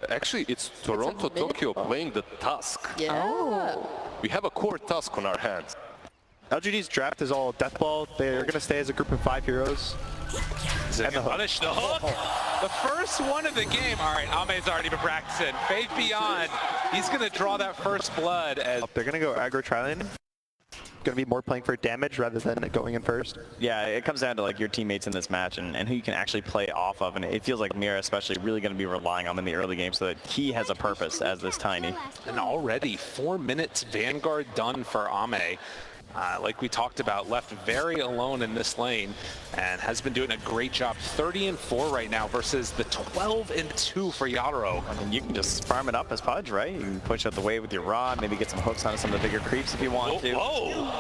Actually, it's Toronto Tokyo playing the Tusk. Yeah. Oh. We have a core Tusk on our hands. LGD's draft is all Deathball. They're going to stay as a group of 5 heroes. And the punish the hook. The first one of the game. All right, Ame's already been practicing. Faith Beyond. He's going to draw that first blood. As They're going to go aggro tri-lane. Going to be more playing for damage rather than going in first. Yeah, it comes down to like your teammates in this match and who you can actually play off of, and it feels like Mira especially really going to be relying on him in the early game so that he has a purpose as this Tiny. And already 4 minutes Vanguard done for Ame. Like we talked about, left very alone in this lane and has been doing a great job. 30-4 right now versus the 12-2 for Yatoro. I mean, you can just farm it up as Pudge, right? You can push out the wave with your rod, maybe get some hooks onto some of the bigger creeps if you want to. Whoa!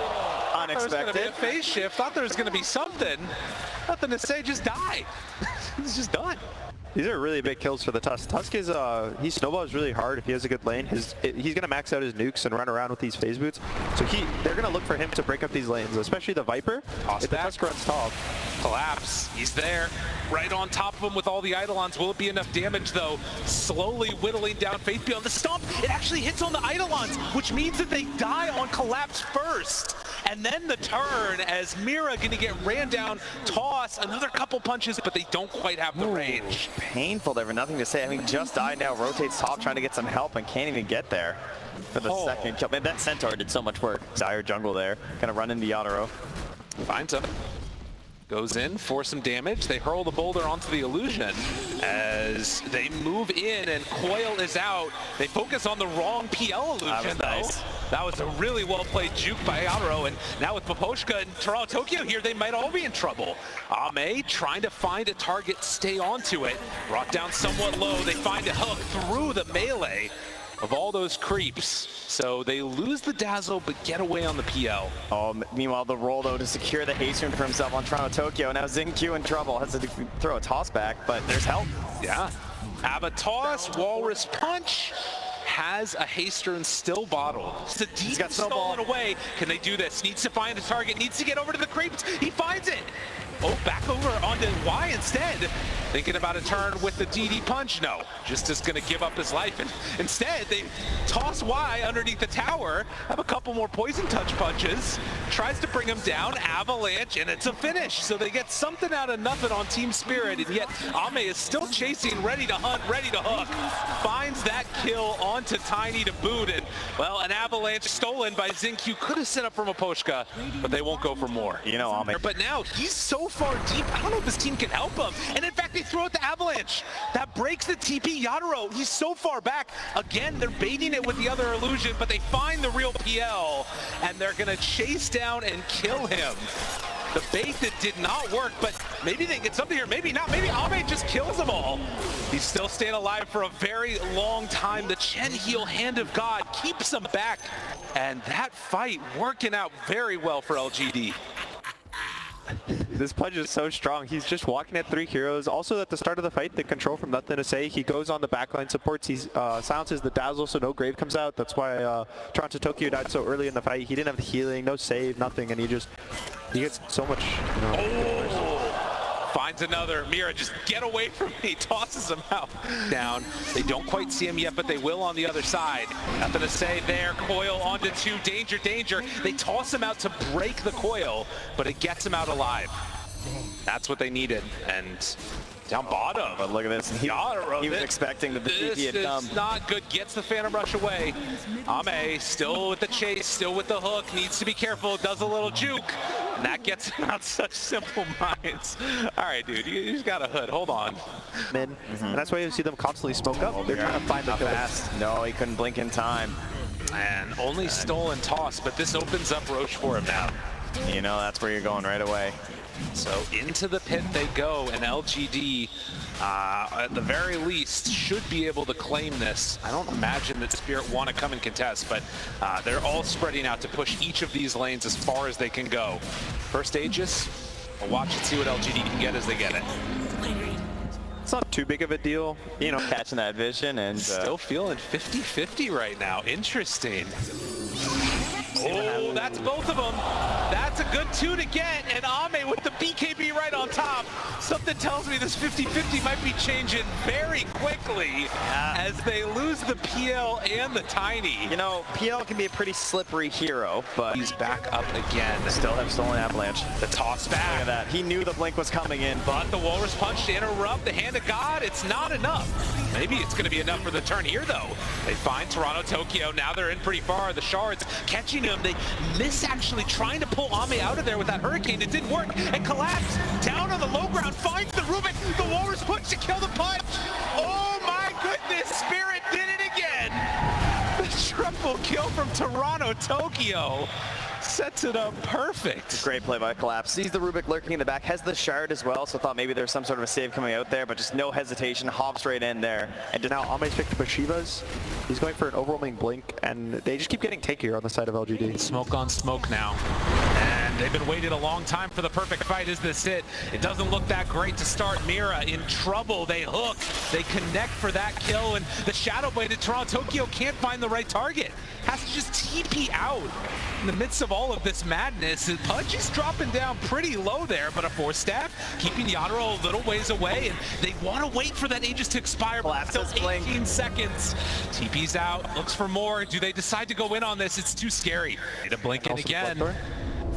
Unexpected. There was going to be a phase shift. Thought there was going to be something. Nothing to say, just die. It's just done. These are really big kills for the Tusk. Tusk is, he snowballs really hard if he has a good lane. He's going to max out his nukes and run around with these phase boots. So they're going to look for him to break up these lanes, especially the Viper. If the Tusk runs top. Collapse. He's there, right on top of him with all the Eidolons. Will it be enough damage, though? Slowly whittling down Faith Beyond the stomp. It actually hits on the Eidolons, which means that they die on Collapse first. And then the turn as Mira going to get ran down, toss, another couple punches, but they don't quite have the range. Painful there, but nothing to say. I mean, just died now, rotates top, trying to get some help and can't even get there for the second kill. Man, that Centaur did so much work. Dire jungle there, gonna run into Yatoro. Finds him. Goes in for some damage. They hurl the boulder onto the illusion as they move in and Coil is out. They focus on the wrong PL illusion, though. That was a really well-played juke by Yatoro, and now with Poposhka and Toronto Tokyo here, they might all be in trouble. Ame trying to find a target, stay onto it. Brought down somewhat low. They find a hook through the melee of all those creeps. So they lose the dazzle, but get away on the PL. Meanwhile, the roll, though, to secure the haste rune for himself on Toronto Tokyo. Now Xingqiu in trouble, has to throw a toss back, but there's help. Yeah. Have a toss, Walrus punch. Has a haste rune still bottled. It's a deep stolen away. Can they do this? Needs to find a target, needs to get over to the creeps. He finds it. Oh, back over onto Y instead. Thinking about a turn with the DD punch. No, just is going to give up his life. And instead, they toss Y underneath the tower. Have a couple more poison touch punches. Tries to bring him down. Avalanche, and it's a finish. So they get something out of nothing on Team Spirit. And yet, Ame is still chasing, ready to hunt, ready to hook. Finds that kill onto Tiny to boot. And, well, an Avalanche stolen by Xingqiu. Could have set up from a Poshka, but they won't go for more. You know, Ame. But now, he's so far deep, I don't know if this team can help him. And in fact, they throw out the Avalanche. That breaks the TP. Yatoro, he's so far back. Again, they're baiting it with the other illusion, but they find the real PL, and they're gonna chase down and kill him. The bait that did not work, but maybe they get something here, maybe not. Maybe Ame just kills them all. He's still staying alive for a very long time. The Chen Heel Hand of God keeps him back, and that fight working out very well for LGD. This Pudge is so strong. He's just walking at 3 heroes. Also at the start of the fight, the control from Nothing to Say. He goes on the backline supports. He silences the dazzle so no grave comes out. That's why Toronto Tokyo died so early in the fight. He didn't have the healing, no save, nothing, and he gets so much. You know, finds another. Mira, just get away from me. Tosses him out. Down. They don't quite see him yet, but they will on the other side. Nothing to say there. Coil onto 2. Danger, danger. They toss him out to break the coil, but it gets him out alive. That's what they needed. And down bottom. But look at this. He was expecting that the TP had come. This is not good. Gets the Phantom Rush away. Ame still with the chase, still with the hook. Needs to be careful. Does a little juke. And that gets him out such simple minds. All right, dude. You just got a hood. Hold on. And that's why you see them constantly smoke up. They're trying to find the fast. No, he couldn't blink in time. And only stolen toss, but this opens up Roche for him now. You know, that's where you're going right away. So into the pit they go, and LGD, at the very least, should be able to claim this. I don't imagine that Spirit want to come and contest, but they're all spreading out to push each of these lanes as far as they can go. First Aegis, we'll watch and see what LGD can get as they get it. It's not too big of a deal, you know, catching that vision and still feeling 50-50 right now. Interesting. Oh, that's both of them. That's That's a good 2 to get, and Ame with the BKB right on top. Something tells me this 50-50 might be changing very quickly as they lose the PL and the Tiny. You know, PL can be a pretty slippery hero, but He's back up again. still have stolen Avalanche. The toss back. Look at that. He knew the blink was coming in. But the Walrus Punch to interrupt the hand of God, it's not enough. Maybe it's going to be enough for the turn here, though. They find Toronto Tokyo. Now they're in pretty far. The Shards catching him. They miss actually trying to pull Ame out of there with that Hurricane. It didn't work. And Collapse down on the low ground finds the Rubik. The Walrus Punch to kill the punch. Oh my goodness, Spirit did it again. The triple kill from Toronto Tokyo sets it up perfect. Great play by Collapse. Sees the Rubik lurking in the back, has the shard as well, so thought maybe there's some sort of a save coming out there, but just no hesitation, hops right in there. And now Ame's picked up a Shivas. He's going for an overwhelming blink, and they just keep getting tankier on the side of LGD. Smoke on smoke now. And they've been waiting a long time for the perfect fight. Is this it? It doesn't look that great to start. Mira in trouble. They hook. They connect for that kill, and the Shadow Blade at Toronto Tokyo can't find the right target. Has to just TP out in the midst of all of this madness. Pudge is dropping down pretty low there, but a 4-staff keeping Yadro a little ways away, and they want to wait for that Aegis to expire, but still 18 seconds. TP's out, looks for more. Do they decide to go in on this? It's too scary. Need to blink in again.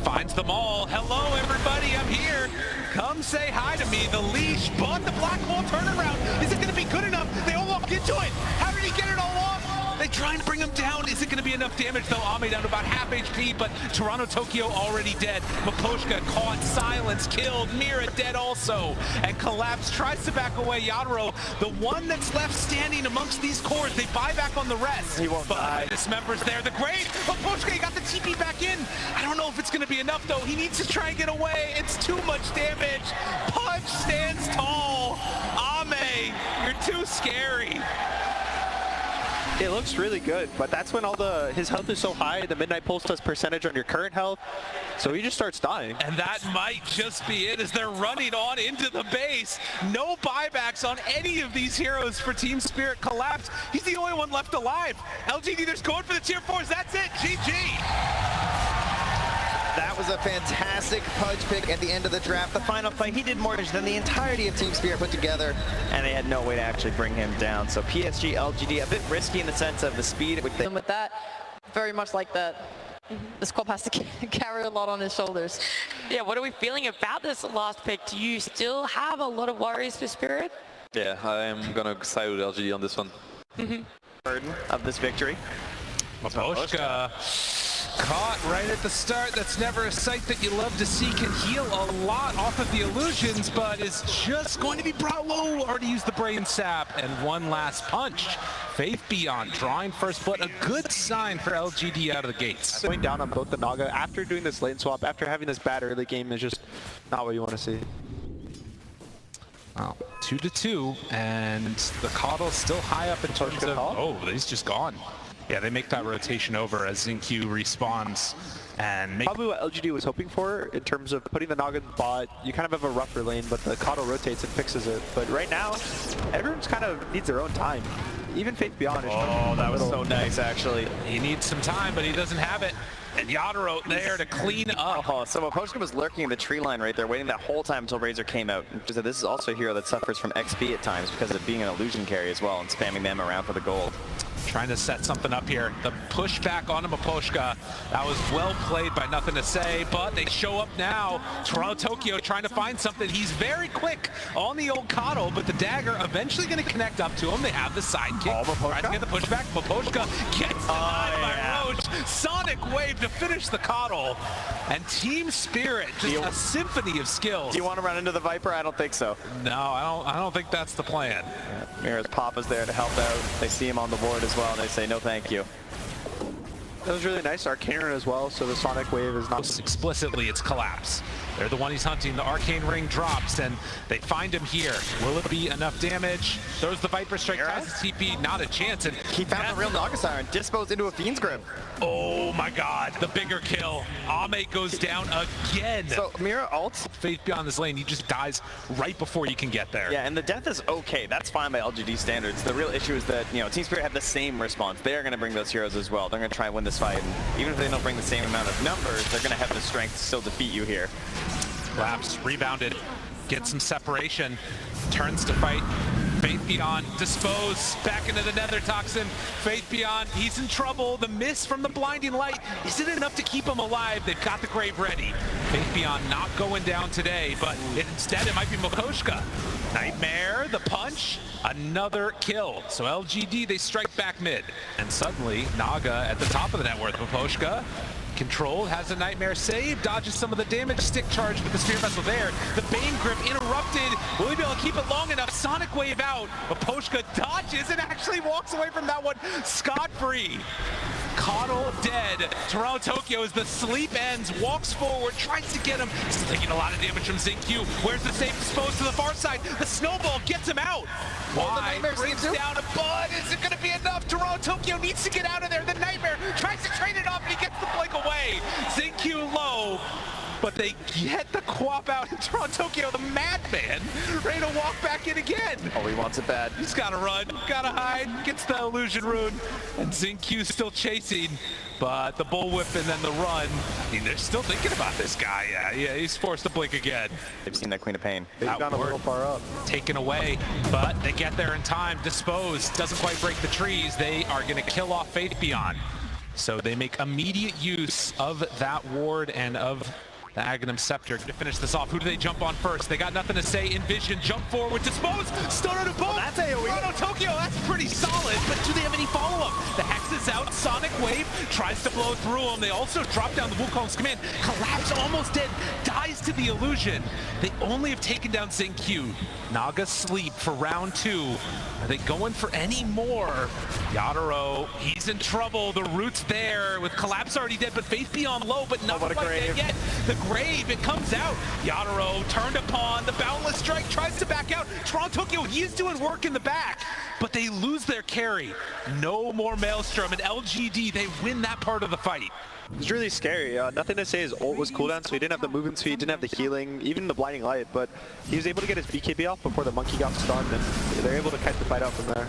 Finds them all. Hello, everybody, I'm here. Come say hi to me. The leash, but the black hole turnaround. Is it going to be good enough? They all walk into it. How did he get it all off? They try and bring him down. Is it going to be enough damage, though? Ame down to about half HP, but Toronto Tokyo already dead. Maposhka caught, silence, killed. Mira dead also. And Collapse tries to back away. Yadro, the one that's left standing amongst these cores, they buy back on the rest. He won't die. Dismembers there. The great Maposhka, he got the TP back in. I don't know if it's going to be enough, though. He needs to try and get away. It's too much damage. Punch stands tall. Ame, you're too scary. It looks really good, but that's when his health is so high, the Midnight Pulse does percentage on your current health, so he just starts dying. And that might just be it as they're running on into the base. No buybacks on any of these heroes for Team Spirit. Collapse. He's the only one left alive. LGD, there's going for the tier 4s. That's it. GG. That was a fantastic Pudge pick at the end of the draft. The final fight, he did more damage than the entirety of Team Spirit put together. And they had no way to actually bring him down. So PSG LGD, a bit risky in the sense of the speed. With that, very much like that. The squad has to carry a lot on his shoulders. Yeah, what are we feeling about this last pick? Do you still have a lot of worries for Spirit? Yeah, I am going to side with LGD on this one. Burden of this victory. Maposhka caught right at the start. That's never a sight that you love to see. Can heal a lot off of the illusions, but is just going to be brought low. Already used the brain sap, and one last punch. Faith Beyond drawing first blood. A good sign for LGD out of the gates. Going down on both the Naga after doing this lane swap, after having this bad early game is just not what you want to see. Wow. 2-2, and the Coddle's still high up in terms of... Oh, he's just gone. Yeah, they make that rotation over as Zinq respawns and make... Probably what LGD was hoping for in terms of putting the Naga in the bot. You kind of have a rougher lane, but the Coddle rotates and fixes it. But right now, everyone's kind of needs their own time. Even Faith Beyond is... Oh, that was so nice, actually. He needs some time, but he doesn't have it. And Yadro there to clean up. Oh, so Maposhka was lurking in the tree line right there, waiting that whole time until Razor came out. This is also a hero that suffers from XP at times because of being an illusion carry as well and spamming them around for the gold. Trying to set something up here. The pushback onto Maposhka. That was well played by Nothing to Say, but they show up now. Toronto Tokyo trying to find something. He's very quick on the old Coddle, but the dagger eventually going to connect up to him. They have the sidekick. Trying to get the pushback. Maposhka gets denied by Roche. Sonic Wave to finish the Coddle. And Team Spirit, just a symphony of skills. Do you want to run into the Viper? I don't think so. No, I don't think that's the plan. Mira's Papa's there to help out. They see him on the board as well, and they say, no thank you. That was really nice. Arcane as well, so the Sonic Wave is not... Most explicitly, it's Collapse. They're the one he's hunting. The arcane ring drops, and they find him here. Will it be enough damage? Throws the Viper Strike, tries the TP, not a chance. And he found the real Naga Siren, disposed into a Fiend's Grip. Oh my god, the bigger kill. Ame goes down again. So Mira ults. Faith beyond this lane, he just dies right before you can get there. Yeah, and the death is okay. That's fine by LGD standards. The real issue is that, you know, Team Spirit have the same response. They're going to bring those heroes as well. They're going to try and win this fight. And even if they don't bring the same amount of numbers, they're going to have the strength to still defeat you here. Collapse, rebounded, gets some separation, turns to fight. Faith Beyond, dispose, back into the Nether Toxin. Faith Beyond, he's in trouble. The miss from the blinding light isn't enough to keep him alive. They've got the grave ready. Faith Beyond not going down today, but instead it might be Makoshka. Nightmare, the punch, another kill. So LGD, they strike back mid. And suddenly, Naga at the top of the net worth. Makoshka controlled, has a Nightmare save, dodges some of the damage, stick charge with the Spear Vessel there. The Bane Grip interrupted. Will he be able to keep it long enough? Sonic Wave out. Makoshka dodges and actually walks away from that one scot-free. Coddle dead. Toronto Tokyo, as the sleep ends, walks forward, tries to get him. Still taking a lot of damage from Zinq. Where's the safe disposed to the far side? The snowball gets him out. Why? Brings down a bud. Is it going to be enough? Toronto Tokyo needs to get out of there. The Nightmare tries to trade it off, and he gets the blink away. Zinq low. But they get the quap out in Toronto Tokyo, the madman, ready to walk back in again. Oh, he wants it bad. He's got to run, got to hide, gets the illusion rune, and Zinq still chasing. But the bullwhip and then the run, I mean, they're still thinking about this guy. Yeah, he's forced to blink again. They've seen that Queen of Pain. They've gone a little far up. Taken away, but they get there in time. Dispose, doesn't quite break the trees. They are going to kill off Faith Beyond. So they make immediate use of that ward and of the Aghanim Scepter to finish this off. Who do they jump on first? They got nothing to say. Envision, jump forward, dispose, stun on a boat. That's AoE. Toronto Tokyo, that's pretty solid, but do they have any follow-up? The Hex is out, Sonic Wave tries to blow through them. They also drop down the Wukong's command. Collapse, almost dead, dies to the illusion. They only have taken down Zinq. Naga sleep for round 2. Are they going for any more? Yadaro, he's in trouble. The root's there with Collapse already dead, but Faith Beyond low, but not quite dead yet. The grave, it comes out. Yadaro turned upon, the Boundless Strike tries to back out. Toronto Tokyo, he is doing work in the back, but they lose their carry. No more Maelstrom, and LGD, they win that part of the fight. It's really scary. Nothing to say, his ult was cooldown, so he didn't have the movement speed, didn't have the healing, even the blinding light, but he was able to get his BKB off before the monkey got stunned, and they're able to kite the fight out from there.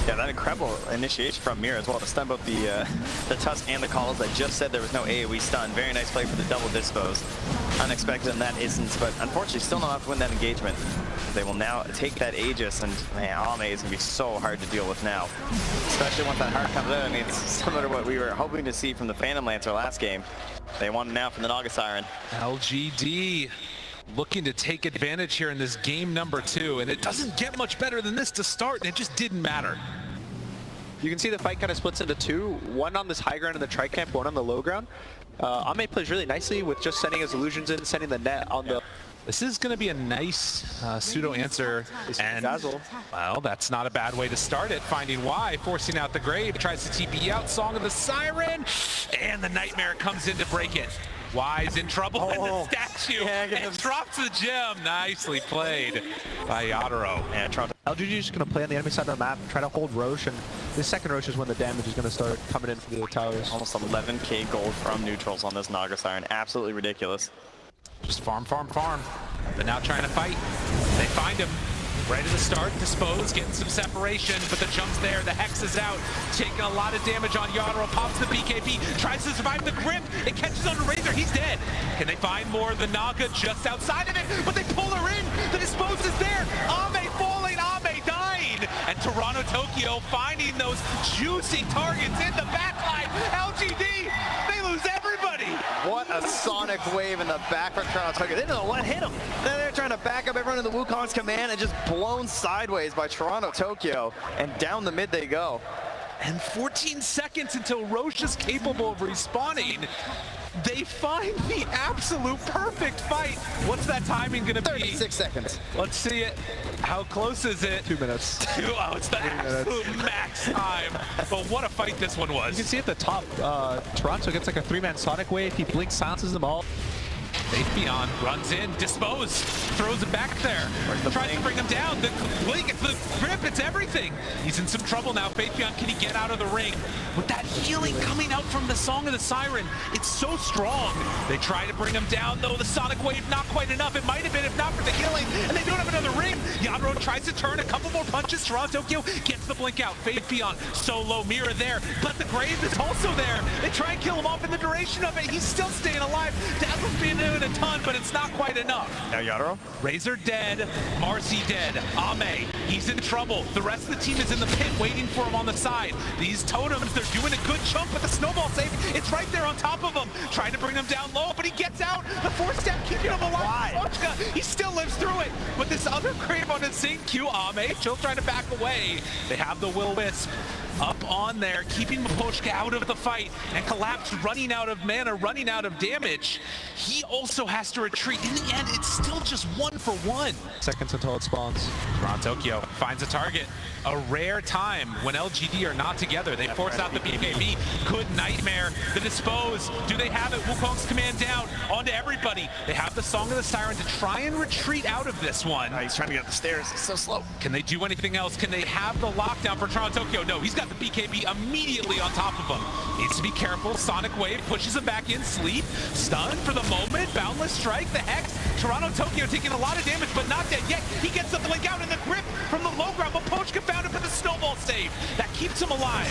Yeah, that incredible initiation from Mira as well to stun both the Tusk and the Calls. I just said there was no AoE stun. Very nice play for the double dispose. Unexpected in that instance, but unfortunately still not enough to win that engagement. They will now take that Aegis, and man, Ame is going to be so hard to deal with now. Especially once that heart comes out. I mean, it's similar to what we were hoping to see from the Phantom Lancer last game. They want it now from the Naga Siren. LGD looking to take advantage here in this game number 2, and it doesn't get much better than this to start, and it just didn't matter. You can see the fight kind of splits into two, one on this high ground in the tri-camp, one on the low ground. Ame plays really nicely with just sending his illusions in, sending the net on the... This is going to be a nice pseudo answer, and Dazzle. Well, that's not a bad way to start it. Finding why, forcing out the grave, tries to TP out, Song of the Siren, and the Nightmare comes in to break it. Wise in trouble, and the statue and drops the gem. Nicely played by Yadaro. And Toronto. LGD is just going to play on the enemy side of the map, try to hold Roche, and this second Roche is when the damage is going to start coming in from the towers. Almost 11k gold from neutrals on this Naga Siren. Absolutely ridiculous. Just farm, farm, farm. They're now trying to fight. They find him. Right at the start, dispose, getting some separation, but the jump's there, the Hex is out, taking a lot of damage on Yadaro, pops the BKB, tries to survive the grip, it catches under Razor, he's dead. Can they find more of the Naga just outside of it? But they pull her in, the dispose is there, Ame falling, Ame dying, and Toronto Tokyo finding those juicy targets in the backline. LGD, they lose everybody. What a sonic wave in the back for Toronto Tokyo. They didn't know what hit them. They're trying to back up everyone in the Wukong's command and just blown sideways by Toronto Tokyo, and down the mid they go. And 14 seconds until Roche is capable of respawning. They find the absolute perfect fight. What's that timing going to be? 36 seconds. Let's see it. How close is it? 2 minutes. Oh, it's the absolute max time. But what a fight this one was. You can see at the top, Toronto gets like a 3-man Sonic Wave. He blinks, silences them all. Faith Beyond runs in, dispose, throws it back there, tries to bring him down. The blink, it's the grip, it's everything. He's in some trouble now. Faith Beyond, can he get out of the ring? With that healing coming out from the Song of the Siren, it's so strong. They try to bring him down, though. The Sonic Wave, not quite enough. It might have been if not for the healing, and they don't have another ring. Yadro tries to turn a couple more punches. Toronto Tokyo gets the blink out. Faith Beyond, so low, Mira there, but the Grave is also there. They try and kill him off in the duration of it. He's still staying alive. Dazzle's being doing a ton, but it's not quite enough. Now Yadro? Razor dead, Marcy dead, Ame, he's in trouble. The rest of the team is in the pit waiting for him on the side. These totems, they're doing a good chunk, but the snowball save, it's right there on top of him. Trying to bring them down low, but he gets out. The 4-step keeping him alive. He still lives through it. But this other Crave on his Zing Q, Ame, still trying to back away. They have the Will-Wisp up on there, keeping Miposhka out of the fight, and Collapse running out of mana, running out of damage. He also has to retreat. In the end, it's still just 1-for-1. Seconds until it spawns. Toronto Tokyo finds a target. A rare time when LGD are not together. They force out the BKB. Good Nightmare. The dispose. Do they have it? Wukong's command down onto everybody. They have the Song of the Siren to try and retreat out of this one. He's trying to get up the stairs. It's so slow. Can they do anything else? Can they have the lockdown for Toronto Tokyo? No, he's got the BKB immediately on top of him. Needs to be careful. Sonic Wave pushes him back in. Sleep. Stun for the moment. Boundless Strike. The Hex. Toronto Tokyo taking a lot of damage, but not dead yet. He gets the blink out in the grip from the low ground, but Pochka found it for the snowball save. That keeps him alive.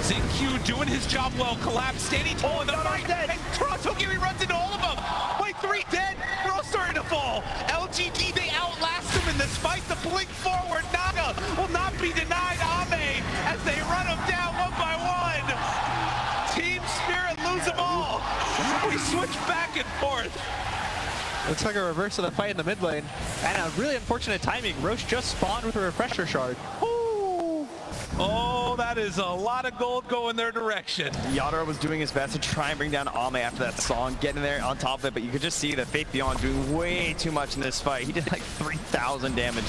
Zing-Q doing his job well. Collapse, standing tall in the fight. And Toronto Tokyo, he runs into all of them. Wait, 3 dead. They're all starting to fall. LGD, they outlast him in this fight. The blink forward. Naga will not be denied. Ame as they run him down one by one. Team Spirit lose them all. We switch back and forth. Looks like a reverse of the fight in the mid lane. And a really unfortunate timing. Roche just spawned with a refresher shard. Oh, that is a lot of gold going their direction. Yadro was doing his best to try and bring down Ame after that song, getting there on top of it, but you could just see that Faith Beyond doing way too much in this fight. He did like 3,000 damage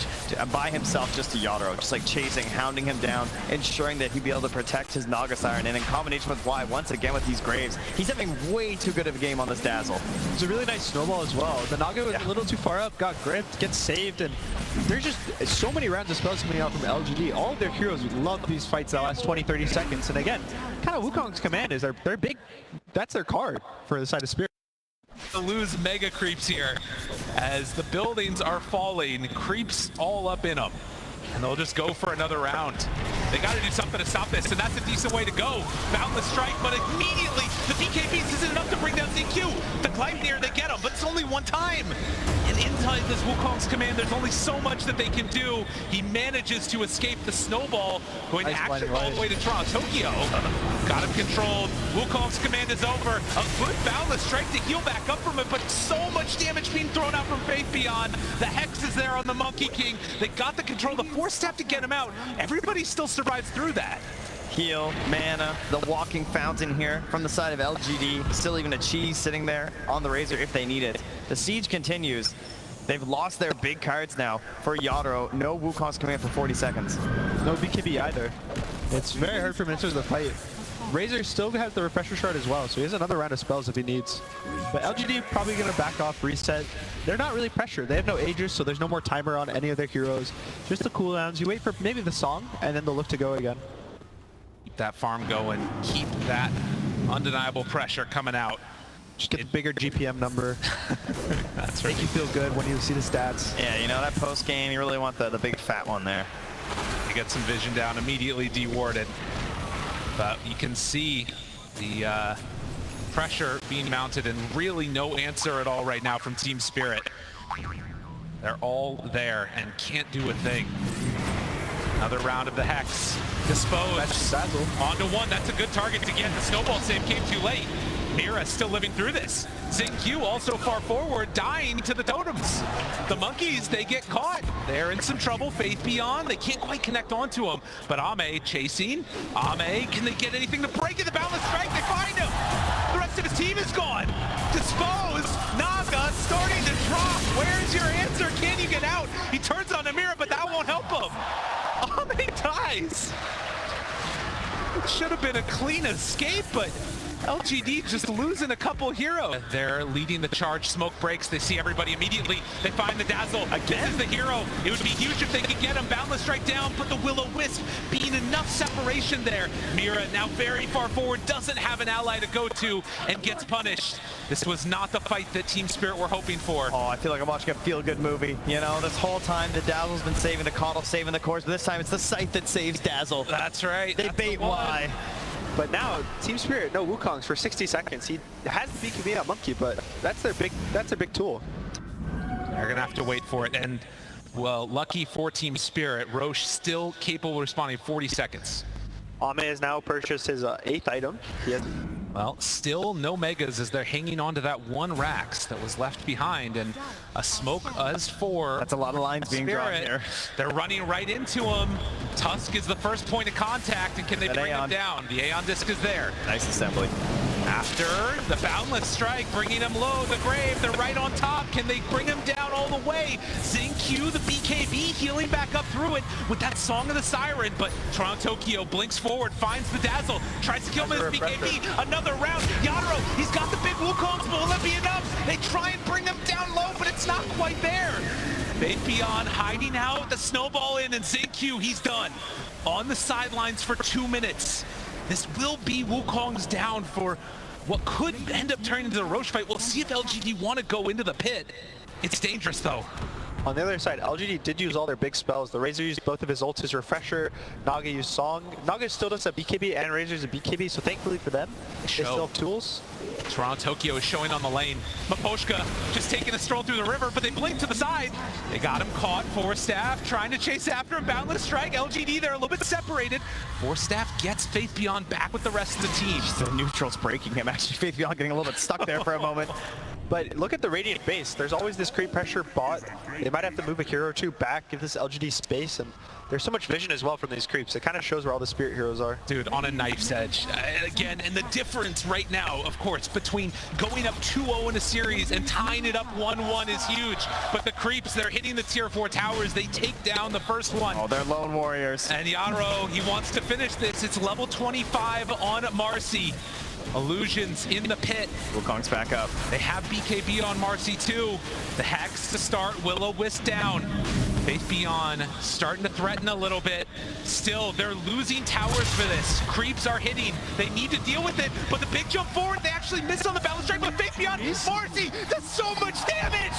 by himself just to Yadro, just like chasing, hounding him down, ensuring that he'd be able to protect his Naga Siren, and in combination with Y, once again with these Graves, he's having way too good of a game on this Dazzle. It's a really nice snowball as well. The Naga was a little too far up, got gripped, gets saved, and there's just so many rounds of spells coming out from LGD. All of their heroes love these fights that last 20-30 seconds, and again, kind of Wukong's command is they're big, that's their card for the side of Spirit. To lose mega creeps here as the buildings are falling, creeps all up in them. And they'll just go for another round. They got to do something to stop this, and that's a decent way to go. Boundless Strike, but immediately the BKBs isn't enough to bring down ZQ. The Gleipnir, they get him, but it's only one time. And inside this Wukong's command, there's only so much that they can do. He manages to escape the snowball, going actually all the way to Toronto Tokyo. Got him controlled. Wukong's command is over. A good Boundless Strike to heal back up from it, but so much damage being thrown out from Faith Beyond. The Hex is there on the Monkey King. They got the control, the 4-step to get him out. Everybody still survives through that. Heal, mana, the walking fountain here from the side of LGD. Still even a cheese sitting there on the Razor if they need it. The siege continues. They've lost their big cards now for Yadro. No Wukong's command for 40 seconds. No BKB either. It's very hard for him to enter the fight. Razor still has the refresher shard as well, so he has another round of spells if he needs. But LGD probably going to back off, reset. They're not really pressured. They have no Aegis, so there's no more timer on any of their heroes. Just the cooldowns. You wait for maybe the song, and then they'll look to go again. Keep that farm going. Keep that undeniable pressure coming out. Just get the bigger GPM number. That's right. Make you feel good when you see the stats. Yeah, you know, that post game, you really want the big fat one there. You get some vision down, immediately dewarded. But you can see the pressure being mounted and really no answer at all right now from Team Spirit. They're all there and can't do a thing. Another round of the Hex. Dispose. Onto one. That's a good target to get. The snowball save came too late. Mira still living through this. Zing-Q also far forward, dying to the totems. The monkeys, they get caught. They're in some trouble. Faith Beyond, they can't quite connect onto him. But Ame chasing. Ame, can they get anything to break it? The Boundless Strike, they find him. The rest of his team is gone. Dispose. Naga starting to drop. Where's your answer? Can you get out? He turns on Mira, but that won't help him. Ame dies. It should have been a clean escape, but LGD just losing a couple heroes. They're leading the charge. Smoke breaks. They see everybody immediately. They find the Dazzle. Again, this is the hero. It would be huge if they could get him. Boundless strike down, but the Will-O-Wisp being enough separation there. Mira now very far forward, doesn't have an ally to go to, and gets punished. This was not the fight that Team Spirit were hoping for. Oh, I feel like I'm watching a feel-good movie. You know, this whole time the Dazzle's been saving the Coddle, saving the course, but this time it's the Scythe that saves Dazzle. That's right. They bait Y. But now, Team Spirit, no Wukongs for 60 seconds. He has the BKB on Monkey, but that's their big tool. They're gonna have to wait for it, and well, lucky for Team Spirit, Roche still capable of responding 40 seconds. Ame has now purchased his 8th item. Well, still no Megas as they're hanging on to that one Rax that was left behind, and a smoke as for That's a lot of lines being drawn Spirit. here. They're running right into him. Tusk is the first point of contact, and can they bring him down? The Aeon Disc is there. Nice assembly. After the Boundless Strike, bringing him low, the Grave, they're right on top. Can they bring him down all the way? Xingqiu, the BKB, healing back up through it with that Song of the Siren, but Toronto Tokyo blinks forward, finds the Dazzle, tries to kill him with his BKB, another round. Yadro, he's got the big Wukongs, but will that be enough? They try and bring him down low, but it's not quite there. Faith Beyond hiding out, the snowball in, and Xingqiu, he's done. On the sidelines for 2 minutes. This will be Wukong's down for what could end up turning into the Roche fight. We'll see if LGD want to go into the pit. It's dangerous though. On the other side, LGD did use all their big spells. The Razor used both of his ults, his Refresher. Naga used Song. Naga still does a BKB and Razor's a BKB, so thankfully for them, they still have tools. Toronto Tokyo is showing on the lane. Maposhka just taking a stroll through the river, but they blink to the side. They got him caught. Forstaff trying to chase after him. Boundless Strike. LGD, they're a little bit separated. Forstaff gets Faith Beyond back with the rest of the team. The neutral's breaking him. Actually, Faith Beyond getting a little bit stuck there for a moment. But look at the Radiant base. There's always this creep pressure bot. They might have to move a hero or two back, give this LGD space, and there's so much vision as well from these creeps. It kind of shows where all the Spirit heroes are. Dude, on a knife's edge. Again, and the difference right now, of course, between going up 2-0 in a series and tying it up 1-1 is huge. But the creeps, they're hitting the tier 4 towers. They take down the first one. Oh, they're lone warriors. And Yadro, he wants to finish this. It's level 25 on Marcy. Illusions in the pit. Wukong's back up. They have BKB on Marcy too. The Hex to start, Will-O-Wisp down. Faith Beyond starting to threaten a little bit. Still, they're losing towers for this. Creeps are hitting. They need to deal with it, but the big jump forward, they actually missed on the Boundless Strike, but Faith Beyond, Marcy does so much damage!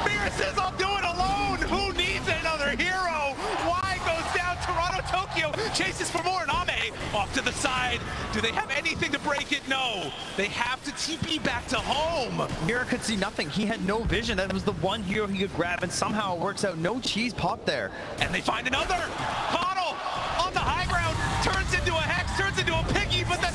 Mira says, I'll do it alone! Who needs another hero? Why goes down? Toronto Tokyo chases for more, and Ame off to the side. Do they have anything to break it? No. They have to TP back to home. Mira could see nothing. He had no vision. That was the one hero he could grab, and somehow it works out. No cheese pop there. And they find another. Coddle on the high ground, turns into a Hex, turns into a Piggy, but the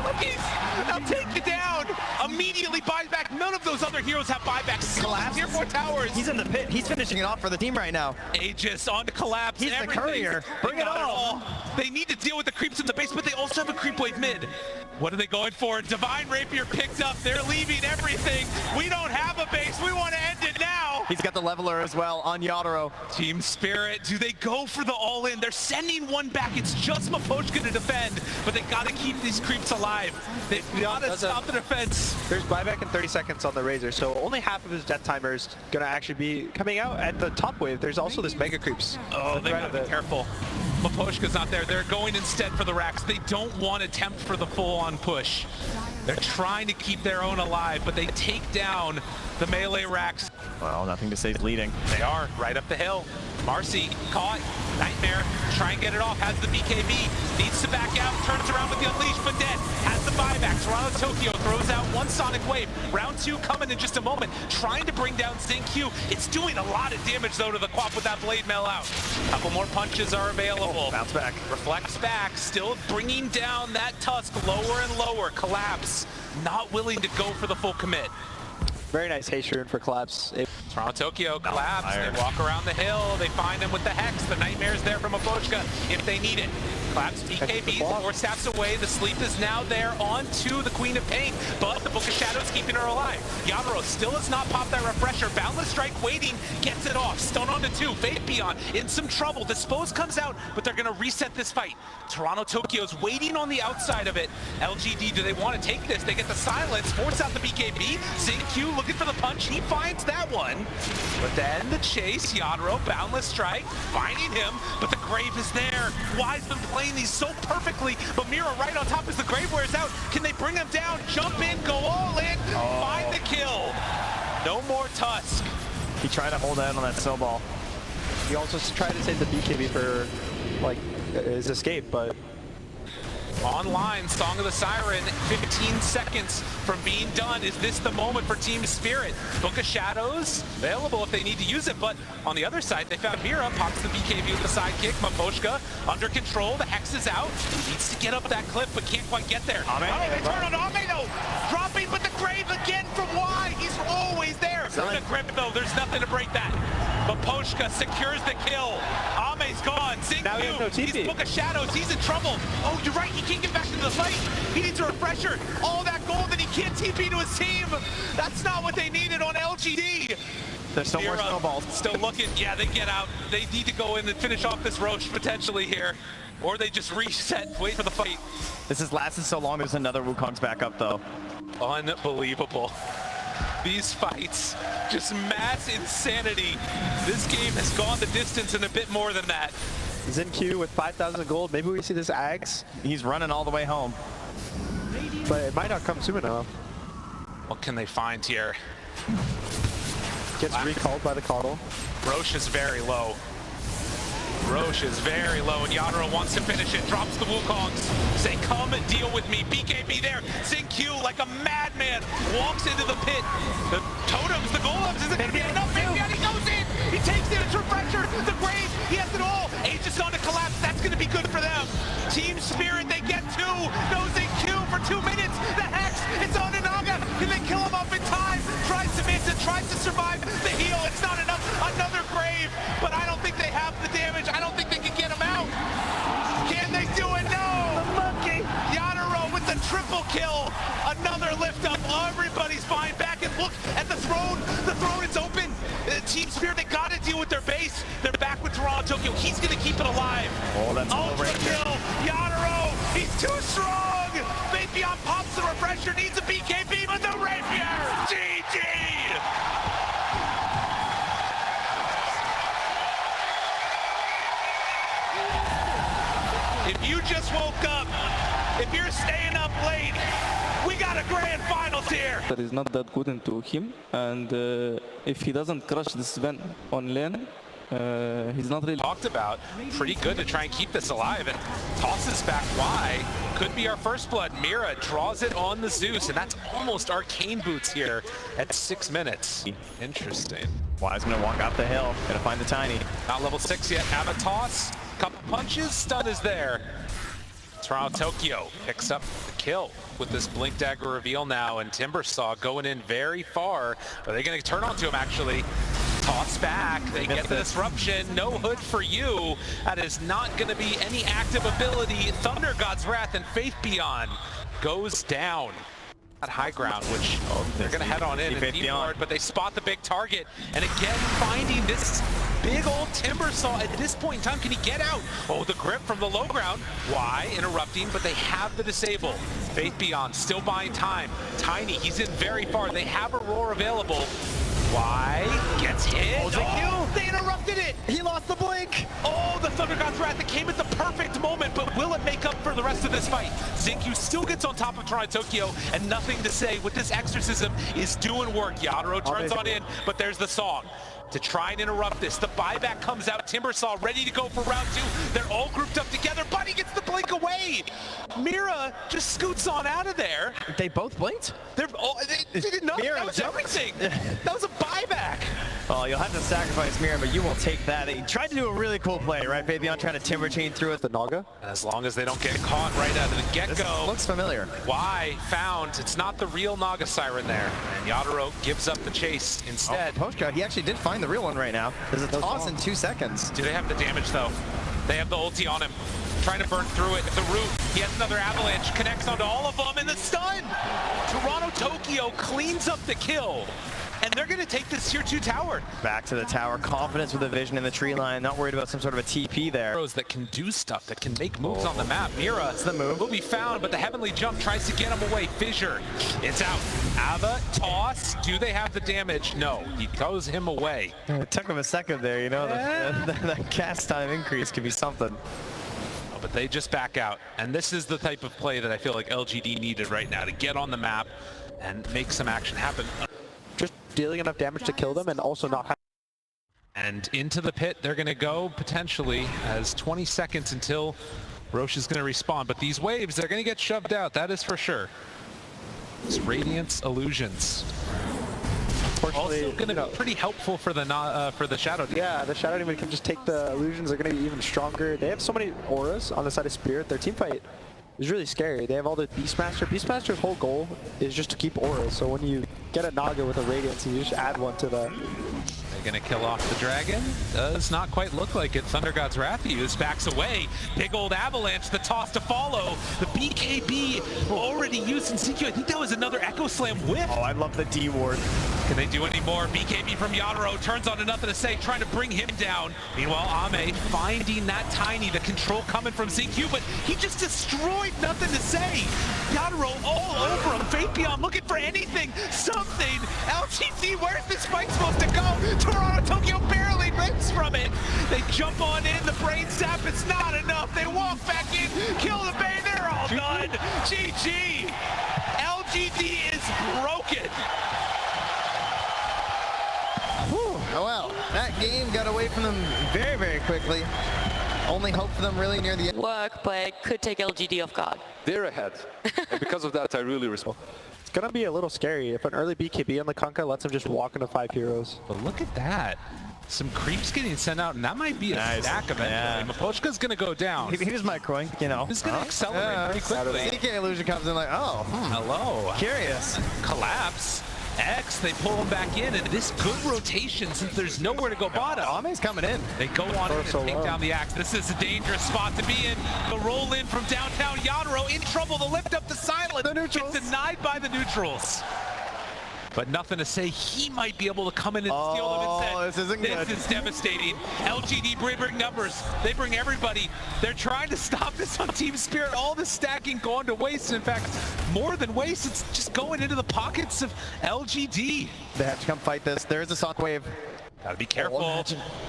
Monkeys, they'll take it down. Immediately buys back. None of those other heroes have buybacks. Collapse. Tier 4 towers. He's in the pit. He's finishing it off for the team right now. Aegis on to Collapse. He's the courier. Bring it all. They need to deal with the creeps in the base, but they also have a creep wave mid. What are they going for? Divine Rapier picked up. They're leaving everything. We don't have a base. We want to end it now. He's got the leveler as well on Yadro. Team Spirit, do they go for the all-in? They're sending one back. It's just Maposhka to defend, but they got to keep these creeps alive. They've got to stop the defense. There's buyback in 30 seconds on the Razor, so only half of his death timer is going to actually be coming out at the top wave. There's also this Mega Creeps. Oh, they got to be careful. Maposhka's not there. They're going instead for the Rax. They don't want to attempt for the full-on push. They're trying to keep their own alive, but they take down the melee Rax. Well, nothing to say bleeding. They are right up the hill. Marcy caught. Nightmare, try and get it off, has the BKB, needs to back out, turns around with the Unleash, but dead, has the buyback. Toronto Tokyo throws out one Sonic Wave. Round 2 coming in just a moment, trying to bring down Xingqiu. It's doing a lot of damage though to the Quap with that Blade Mail out. Couple more punches are available. Bounce back. Reflects back, still bringing down that Tusk lower and lower. Collapse, not willing to go for the full commit. Very nice haste rune for Collapse. Toronto Tokyo Collapse. They walk around the hill. They find him with the Hex. The Nightmare's there from Maposhka if they need it. Claps BKB, or steps away. The sleep is now there onto the Queen of Pain, but the Book of Shadows keeping her alive. Yadro still has not popped that refresher. Boundless Strike waiting, gets it off. Stun onto 2. Fade Beyond in some trouble. Dispose comes out, but they're going to reset this fight. Toronto Tokyo's waiting on the outside of it. LGD, do they want to take this? They get the silence, force out the BKB. ZingQ looking for the punch. He finds that one. But then the chase, Yadro, Boundless Strike, finding him, but the Grave is there. Wise been playing these so perfectly, but Mira right on top as the Grave wears out. Can they bring him down? Jump in, go all in, find the kill. No more Tusk. He tried to hold out on that snowball. He also tried to save the BKB for like his escape, but online, Song of the Siren, 15 seconds from being done. Is this the moment for Team Spirit? Book of Shadows, available if they need to use it, but on the other side, they found Mira, pops the BKB with the sidekick. Maposhka under control, the Hex is out. Needs to get up that cliff, but can't quite get there. They turn on Ame though! Dropping, but the Grave again from Y! He's always there! The grip though, there's nothing to break that. Maposhka secures the kill. Ame's gone. ZingQ, he's Book of Shadows, he's in trouble. Oh, you're right, he can't get back into the fight. He needs a refresher. All that gold that he can't TP to his team. That's not what they needed on LGD. There's still more snowballs. Still looking. Yeah, they get out. They need to go in and finish off this Roche potentially here. Or they just reset, wait for the fight. This has lasted so long, there's another Wukong's back up though. Unbelievable. These fights, just mass insanity. This game has gone the distance and a bit more than that. ZingQ with 5,000 gold. Maybe we see this Ags. He's running all the way home. But it might not come soon enough. What can they find here? Gets recalled by the Coddle. Roche is very low. Roche is very low, and Yadro wants to finish it. Drops the Wukongs. Say, come and deal with me. BKB there. ZingQ, like a madman, walks into the pit. The totems, the golems, is it going to be enough? Maybe he goes in. He takes it. It's refresher. The Grave, he has it all. Aegis on to collapse. That's going to be good for them. Team Spirit, they get 2. No ZingQ for 2 minutes. The Hex, it's on to Naga. Can they kill him off in time? Tries to miss it. Tries to survive the heal. It's not enough. Another Grave, but I don't think they have the damage. I don't think they can get him out. Can they do it? No! The monkey! Yadro with the triple kill. Another lift up. Everybody's fine. Back and look at the throne. The throne is open. Team Spirit, they got to deal with their base. They're back with Toronto Tokyo. He's going to keep it alive. Oh, that's ultra kill. Yadro, he's too strong. Fabian pops the refresher. Needs a BKB, but the rapier. GG! If you just woke up, if you're staying up late, we got a grand finals here. That is not that good into him, and if he doesn't crush this event on lane, he's not really talked about. Pretty good to try and keep this alive, and tosses back Y. Could be our first blood. Mira draws it on the Zeus, and that's almost arcane boots here at 6 minutes. Interesting. Y's gonna walk up the hill, gonna find the Tiny. Not level 6 yet. Have a toss. Couple punches, stun is there. Toronto Tokyo picks up the kill with this Blink Dagger reveal now, and Timbersaw going in very far. Are they going to turn onto him actually? Toss back, they get the disruption. No hood for you. That is not going to be any active ability. Thunder God's Wrath and Faith Beyond goes down at high ground, which they're going to head on in and deep hard, but they spot the big target. And again, finding this big old Timbersaw at this point in time. Can he get out? Oh, the grip from the low ground. Why? Interrupting, but they have the disable. Faith Beyond still buying time. Tiny, he's in very far. They have a roar available. Why? Gets hit. Oh, they interrupted it. He lost the blink. Oh, the Thunder God's Wrath that came at the perfect moment, but will it make up for the rest of this fight? ZingQ still gets on top of Toronto Tokyo, and nothing to say. With this exorcism is doing work. Yadro turns on in, but there's the song to try and interrupt this. The buyback comes out. Timbersaw ready to go for round 2. They're all grouped up together. Buddy gets the blink away. Mira just scoots on out of there. They both blinked? They did not. That was everything. That was a buyback. Oh, you'll have to sacrifice Mira, but you will take that. He tried to do a really cool play, right? Fabian trying to timber chain through it. The Naga? As long as they don't get caught right out of the get-go. Looks familiar. Why found? It's not the real Naga Siren there. And Yadro gives up the chase instead. Oh, Poshka, he actually did find the real one right now. There's a toss in 2 seconds. Do they have the damage though? They have the ulti on him. trying to burn through it. The root, he has another avalanche, connects onto all of them, and the stun! Toronto Tokyo cleans up the kill. And they're going to take this tier 2 tower. Back to the tower, confidence with the vision in the tree line, not worried about some sort of a TP there. That can do stuff, that can make moves on the map. Mira will be found, but the heavenly jump tries to get him away. Fissure, it's out. Ava, toss, do they have the damage? No, he goes him away. It took him a second there, you know, that cast time increase could be something. But they just back out, and this is the type of play that I feel like LGD needed right now to get on the map and make some action happen. Just dealing enough damage to kill them and also not have. And into the pit they're going to go potentially, as 20 seconds until Roche is going to respawn. But these waves, they're going to get shoved out, that is for sure. It's Radiance Illusions. Also going to be pretty helpful for the Shadow Demon. Yeah, the Shadow Demon can just take the illusions. They're going to be even stronger. They have so many auras on the side of Spirit. Their team fight is really scary. They have all the Beastmaster. Beastmaster's whole goal is just to keep auras. So when you get a Naga with a Radiance, you just add one to the... They're going to kill off the dragon. Does not quite look like it. Thunder God's Wrath use backs away. Big old avalanche, the toss to follow. The BKB already used in CQ. I think that was another Echo Slam whip. Oh, I love the D ward. Can they do any more? BKB from Yadro turns on to nothing to say, trying to bring him down. Meanwhile, Ame finding that Tiny, the control coming from ZQ, but he just destroyed nothing to say. Yadro all over him. Fabian looking for anything, something. LGD, where's this fight supposed to go? Toronto Tokyo barely rips from it. They jump on in, the brain sap, it's not enough. They walk back in, kill the Bay, they're all done. GG. LGD is broken. Oh well, that game got away from them very, very quickly. Only hope for them really near the end. Work, but it could take LGD off guard. They're ahead. And because of that, I really respect. It's going to be a little scary if an early BKB on the Kunkka lets him just walk into 5 heroes. But look at that. Some creeps getting sent out, and that might be a stack eventually. Yeah. Mapochka's going to go down. He was microing, you know. He's going to accelerate pretty quickly. CK Illusion comes in like, oh, hello. Curious. Collapse. X, they pull him back in, and this good rotation since there's nowhere to go bottom. Ame's coming in. They go on in and take down the Axe. This is a dangerous spot to be in. The roll in from downtown Yadro in trouble to lift up the silence. The neutrals. Gets denied by the neutrals. But nothing to say, he might be able to come in and steal them instead. This isn't good. This is devastating. LGD bring numbers. They bring everybody. They're trying to stop this on Team Spirit. All the stacking going to waste. In fact, more than waste, it's just going into the pockets of LGD. They have to come fight this. There is a Sonic Wave. Gotta be careful.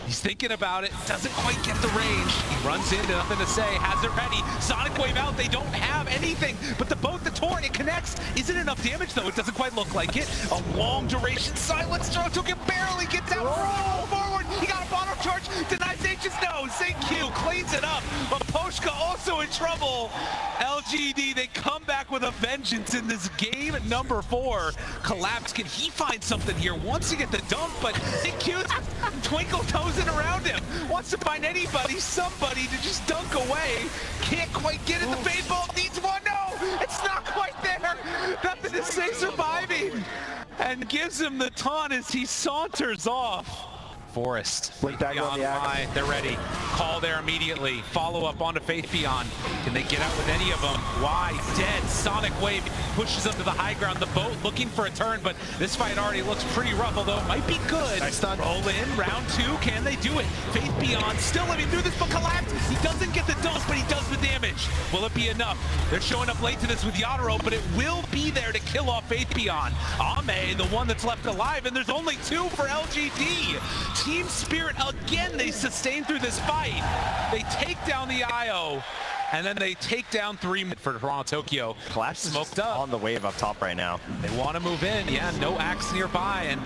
He's thinking about it. Doesn't quite get the range. He runs into nothing to say. Has it ready. Sonic Wave out. They don't have anything. But the boat, the torrent, it connects. Isn't enough damage though. It doesn't quite look like it. A long duration silence. Token barely gets out. Forward. He got a bottom charge. Denies H's nose. ZQ cleans it up. But Poshka also in trouble. LGD, they come back with a vengeance in this game at number 4. Collapse. Can he find something here? Wants to get the dump, but ZQ twinkle toesing around him. Wants to find anybody, somebody to just dunk away. Can't quite get it. The fade ball needs one. No, it's not quite there. Nothing to say, surviving. And gives him the taunt as he saunters off. Forest, Blink dagger on the Axe. They're ready. Call there immediately. Follow up onto Faith Beyond. Can they get out with any of them? Why? Dead. Sonic Wave pushes up to the high ground. The boat looking for a turn, but this fight already looks pretty rough, although it might be good. Nice stun. Roll in. Round 2. Can they do it? Faith Beyond still living through this, but Collapse. He doesn't get the dunk, but he does the damage. Will it be enough? They're showing up late to this with Yadro, but it will be there to kill off Faith Beyond. Ame, the one that's left alive, and there's only 2 for LGD. Team Spirit, again, they sustain through this fight. They take down the IO, and then they take down 3 for Toronto Tokyo. Collapse smoked up. On the wave up top right now. They want to move in. Yeah, no Axe nearby, and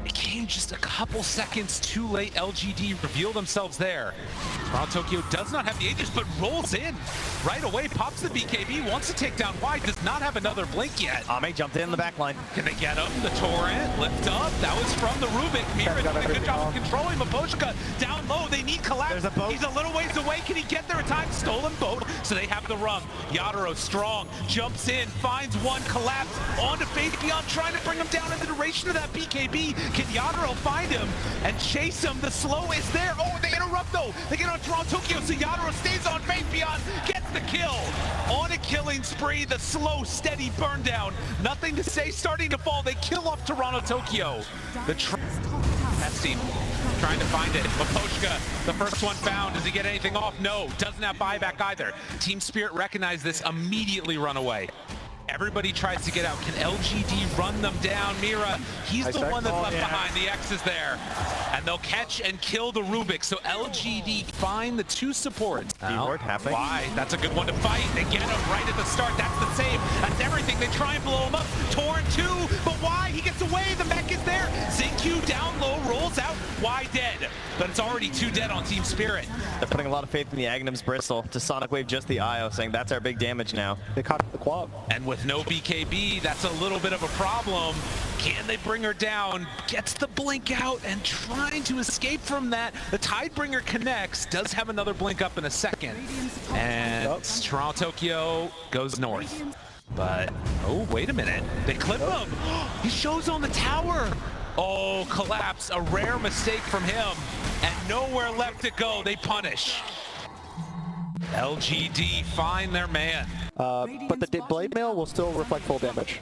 it came just a couple seconds too late. LGD reveal themselves there. Toronto Tokyo does not have the Aegis, but rolls in. right away, pops the BKB, wants to take down wide, does not have another blink yet. Ame jumped in the back line. Can they get him? The torrent, lift up. That was from the Rubik. Mira doing a good job of controlling Maposhka down low. They need collapse. There's a boat. He's a little ways away. Can he get there in time? Stolen boat. So they have the rung. Yadaro strong, jumps in, finds one, collapse onto Faith Beyond, trying to bring him down in the duration of that BKB. Can Yadaro find him and chase him? The slow is there. Oh, they interrupt though. They get on Toronto Tokyo, so Yadaro stays on Faith Beyond, gets the kill. On a killing spree, the slow, steady burn down. Nothing to say, starting to fall. They kill off Toronto Tokyo. The testing, trying to find it. Maposhka, the first one found. Does he get anything off? No, doesn't have buyback either. Team Spirit recognize this, immediately run away. Everybody tries to get out. Can LGD run them down? Mira, he's the one that's left behind. The X is there. And they'll catch and kill the Rubik. So LGD find the two supports. Why? That's a good one to fight. They get him right at the start. That's the save. That's everything. They try and blow him up. Torn too, but why? He gets away. The mech is there. Zinq down low, rolls out. Why dead? But it's already 2 dead on Team Spirit. They're putting a lot of faith in the Agnum's Bristle to Sonic Wave just the IO, saying that's our big damage now. They caught the quad. And with no BKB, that's a little bit of a problem. Can they bring her down? Gets the blink out and trying to escape from that. The Tidebringer connects, does have another blink up in a second. And Toronto Tokyo goes north. But, oh, wait a minute. They clip him. He shows on the tower. Oh, collapse. A rare mistake from him. And nowhere left to go. They punish. LGD find their man. But the blade mail will still reflect full damage.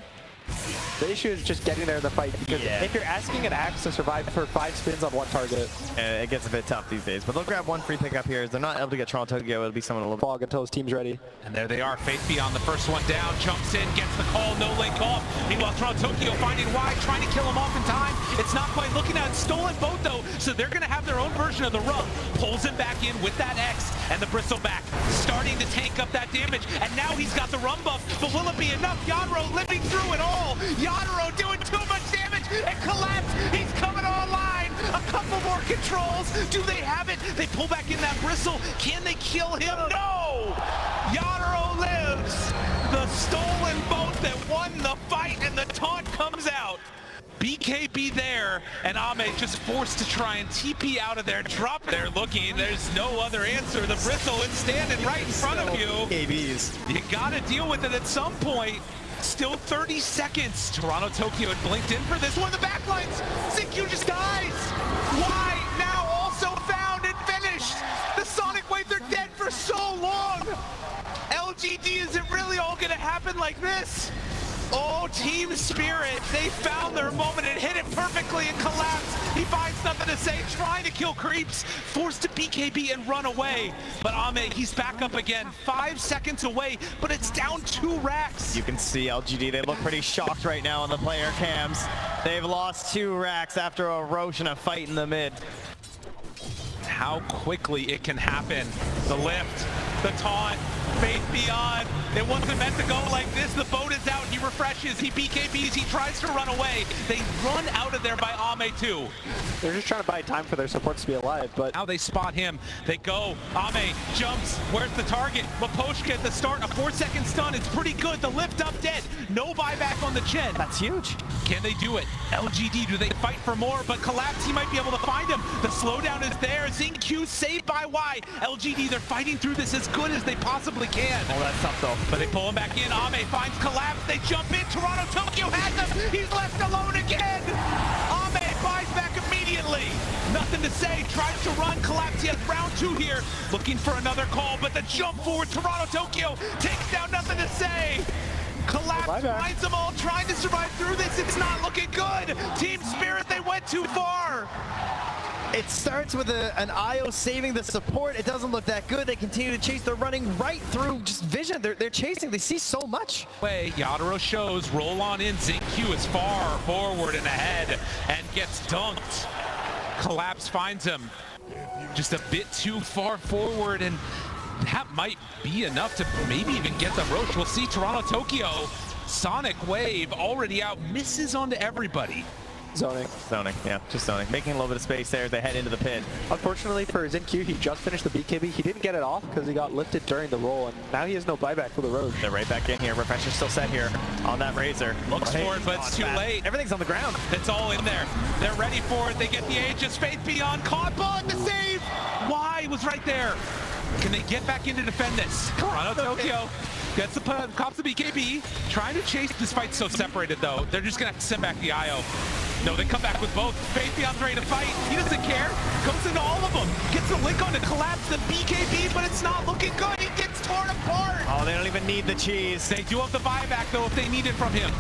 The issue is just getting there in the fight, because if you're asking an Axe to survive for 5 spins on one target, it gets a bit tough these days. But they'll grab one free pickup here. If they're not able to get Toronto Tokyo, it'll be someone a little fog until his team's ready. And there they are. Faith Beyond, the first one down, jumps in, gets the call, no link off. Meanwhile, Toronto Tokyo finding wide, trying to kill him off in time. It's not quite looking at it. Stolen boat though, so they're going to have their own version of the rung. Pulls him back in with that X and the bristle back, starting to tank up that damage. And now he's got the run buff, but will it be enough? Yadaro living through it all. Yadaro doing too much damage and collapse. He's coming online. A couple more controls. Do they have it? They pull back in that bristle. Can they kill him? No! Yadaro lives. The stolen boat that won the fight, and the taunt comes out. BKB there, and Ame just forced to try and TP out of there. Drop there looking. There's no other answer. The bristle is standing right in front of you. KBs. You gotta deal with it at some point. Still 30 seconds. Toronto Tokyo had blinked in for this one. The backlines. Zinq just dies. Why? Now also found and finished. The Sonic Wave, they're dead for so long. LGD, is it really all gonna happen like this? Oh, Team Spirit, they found their moment and hit it perfectly and collapsed. He finds nothing to say, trying to kill creeps, forced to BKB and run away. But Ame, he's back up again, 5 seconds away, but it's down 2 racks. You can see LGD, they look pretty shocked right now on the player cams. They've lost 2 racks after a Roche and a fight in the mid. How quickly it can happen. The lift, the taunt, Faith Beyond. It wasn't meant to go like this. The boat is out. He refreshes. He BKBs. He tries to run away. They run out of there by Ame too. They're just trying to buy time for their supports to be alive, but now they spot him. They go. Ame jumps. Where's the target? Maposhka at the start. A 4-second stun. It's pretty good. The lift up dead. No buyback on the Chen. That's huge. Can they do it? LGD, do they fight for more? But collapse, he might be able to find him. The slowdown is there. Zinq saved by Y. LGD, they're fighting through this as good as they possibly can. Oh, that's tough though. But they pull him back in. Ame finds collapse. They jump in. Toronto Tokyo has him. He's left alone again. Ame buys back immediately. Nothing to say. Tries to run. Collapse. He has round 2 here. Looking for another call, but the jump forward. Toronto Tokyo takes down. Nothing to say. Collapse finds them all, trying to survive through this. It's not looking good. Team Spirit, they went too far. It starts with an IO saving the support. It doesn't look that good. They continue to chase. They're running right through just vision. They're chasing. They see so much. Yadaro shows. Roll on in. Zinq is far forward and ahead and gets dunked. Collapse finds him. Just a bit too far forward, and that might be enough to maybe even get the Roche. We'll see. Toronto Tokyo. Sonic Wave already out. Misses onto everybody. Zoning. Zoning, yeah, just zoning. Making a little bit of space there as they head into the pit. Unfortunately for ZinQ, he just finished the BKB. He didn't get it off because he got lifted during the roll, and now he has no buyback for the road. They're right back in here. Refresher's still set here on that Razor. Looks for it, but it's too late. Everything's on the ground. It's all in there. They're ready for it. They get the Aegis. Faith Beyond caught, but the save! Why? Was right there. Can they get back in to defend this? Toronto Tokyo gets the cops the BKB. Trying to chase. This fight's so separated, though. They're just going to have to send back the IO. No, they come back with both. Faith Beyond's ready to fight. He doesn't care. Goes into all of them. Gets the link on to collapse the BKB, but it's not looking good. He gets torn apart. Oh, they don't even need the cheese. They do have the buyback, though, if they need it from him.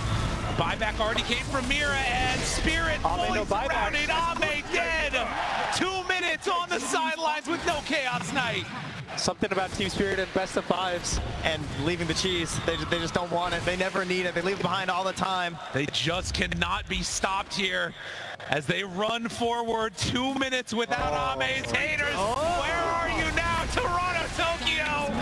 Buyback already came from Mira, and Spirit fully surrounded. Ame dead. 2 minutes on the sidelines with no Chaos Knight. Something about Team Spirit and best of fives. And leaving the cheese. They just don't want it. They never need it. They leave it behind all the time. They just cannot be stopped here as they run forward. 2 minutes without Ame's haters. Where are you now? Toronto Tokyo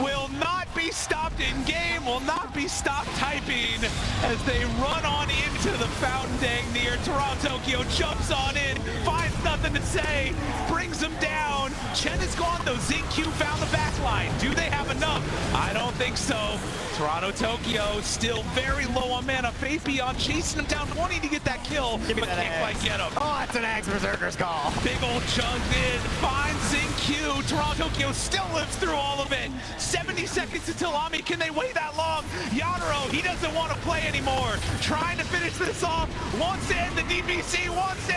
will not be stopped in game, will not be stopped typing as they run on into the fountain dang near. Toronto Tokyo jumps on in, finds nothing to say, brings him down. Chen is gone though. ZinQ found the back line. Do they have enough? I don't think so. Toronto Tokyo still very low on mana. Faith Beyond chasing him down, wanting to get that kill, but can't quite get him. Oh, that's an Axe Berserker's call. Big old chunk in, finds ZinQ. Toronto Tokyo still lives through all of it. 70 seconds until Ami. Can they wait that long? Yadaro, he doesn't want to play anymore. Trying to finish this off. Wants to end the DBC, wants to